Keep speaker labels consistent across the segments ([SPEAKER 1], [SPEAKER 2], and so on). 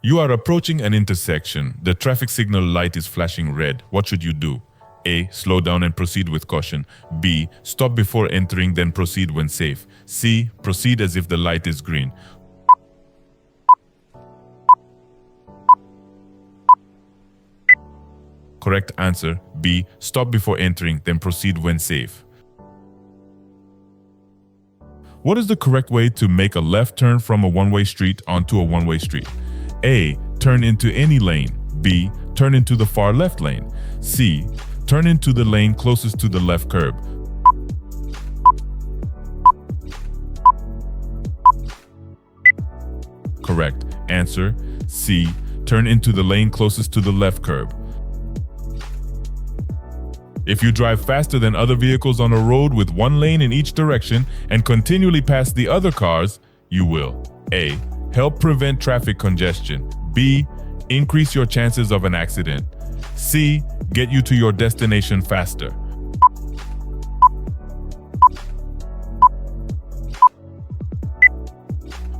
[SPEAKER 1] You are approaching an intersection. The traffic signal light is flashing red. What should you do? A. Slow down and proceed with caution. B. Stop before entering, then proceed when safe. C. Proceed as if the light is green. Correct answer, B. Stop before entering, then proceed when safe. What is the correct way to make a left turn from a one-way street onto a one-way street? A. Turn into any lane. B. Turn into the far left lane. C. Turn into the lane closest to the left curb. Correct answer, C. Turn into the lane closest to the left curb. If you drive faster than other vehicles on a road with one lane in each direction and continually pass the other cars, you will A. Help prevent traffic congestion. B. Increase your chances of an accident. C. Get you to your destination faster.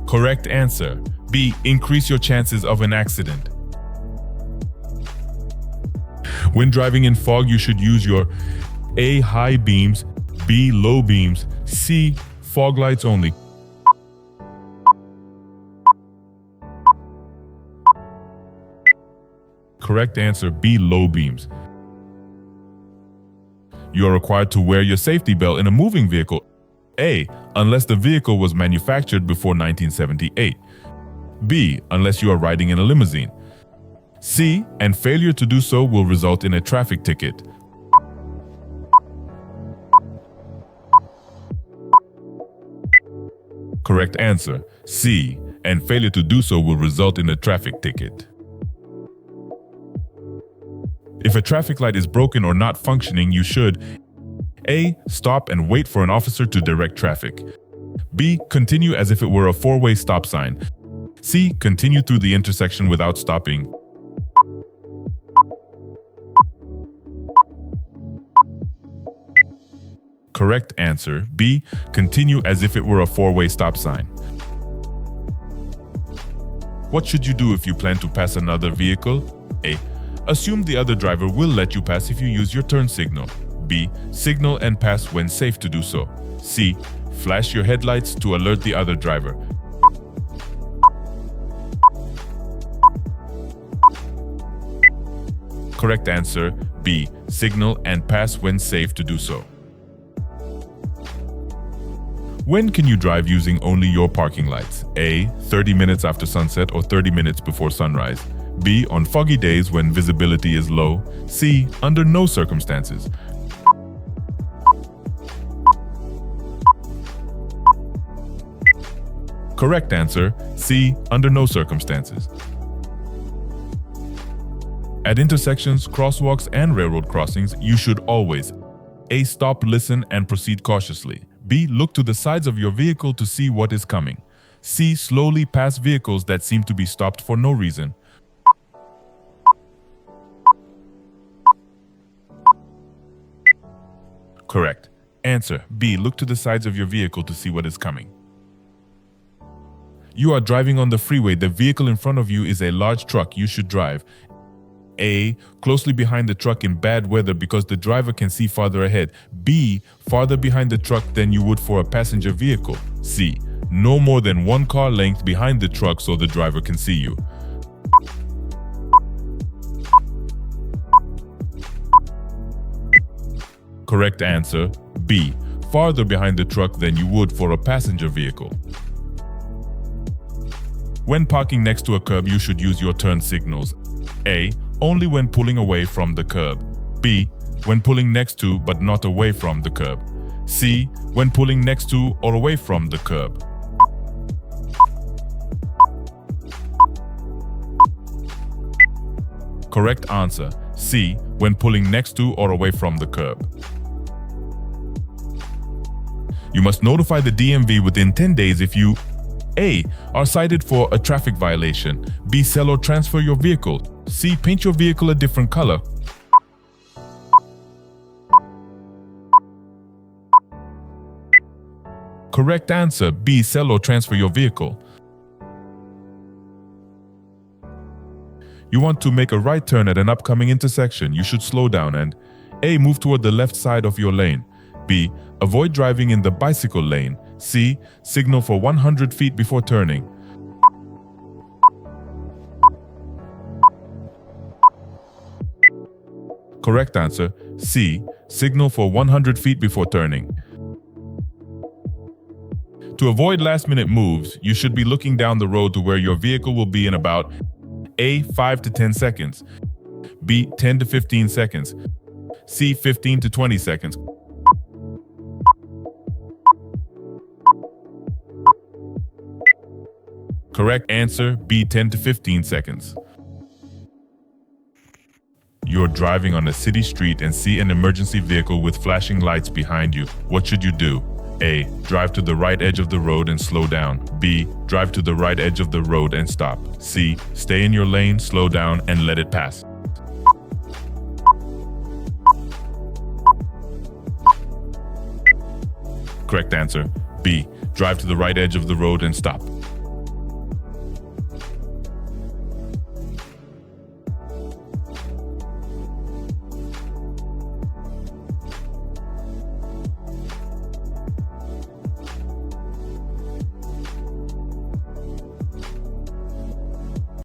[SPEAKER 1] Correct answer, B. Increase your chances of an accident. When driving in fog, you should use your A. High beams, B. Low beams, C. Fog lights only. Correct answer, B. Low beams. You are required to wear your safety belt in a moving vehicle. A. Unless the vehicle was manufactured before 1978. B. Unless you are riding in a limousine. C. And failure to do so will result in a traffic ticket. Correct answer, C. And failure to do so will result in a traffic ticket. If a traffic light is broken or not functioning, you should A. Stop and wait for an officer to direct traffic. B. Continue as if it were a four-way stop sign. C. Continue through the intersection without stopping. Correct answer, B. Continue as if it were a four-way stop sign. What should you do if you plan to pass another vehicle? A. Assume the other driver will let you pass if you use your turn signal. B. Signal and pass when safe to do so. C. Flash your headlights to alert the other driver. Correct answer, B. Signal and pass when safe to do so. When can you drive using only your parking lights? A. 30 minutes after sunset or 30 minutes before sunrise. B. On foggy days when visibility is low. C. Under no circumstances. Correct answer, C. Under no circumstances. At intersections, crosswalks, and railroad crossings, you should always A. Stop, listen, and proceed cautiously. B. Look to the sides of your vehicle to see what is coming. C. Slowly pass vehicles that seem to be stopped for no reason. Correct answer, B. Look to the sides of your vehicle to see what is coming. You are driving on the freeway. The vehicle in front of you is a large truck. You should drive A. Closely behind the truck in bad weather because the driver can see farther ahead. B. Farther behind the truck than you would for a passenger vehicle. C. No more than one car length behind the truck so the driver can see you. Correct answer, B. Farther behind the truck than you would for a passenger vehicle. When parking next to a curb, you should use your turn signals. A. Only when pulling away from the curb. B. When pulling next to but not away from the curb. C. When pulling next to or away from the curb. Correct answer, C. When pulling next to or away from the curb. You must notify the DMV within 10 days if you A. Are cited for a traffic violation. B. Sell or transfer your vehicle. C. Paint your vehicle a different color. Correct answer, B. Sell or transfer your vehicle. You want to make a right turn at an upcoming intersection. You should slow down and A. Move toward the left side of your lane. B. Avoid driving in the bicycle lane. C. Signal for 100 feet before turning. Correct answer, C. Signal for 100 feet before turning. To avoid last-minute moves, you should be looking down the road to where your vehicle will be in about A. 5 to 10 seconds, B. 10 to 15 seconds, C. 15 to 20 seconds. Correct answer, B. 10 to 15 seconds. You're driving on a city street and see an emergency vehicle with flashing lights behind you. What should you do? A. Drive to the right edge of the road and slow down. B. Drive to the right edge of the road and stop. C. Stay in your lane, slow down, and let it pass. Correct answer, B. Drive to the right edge of the road and stop.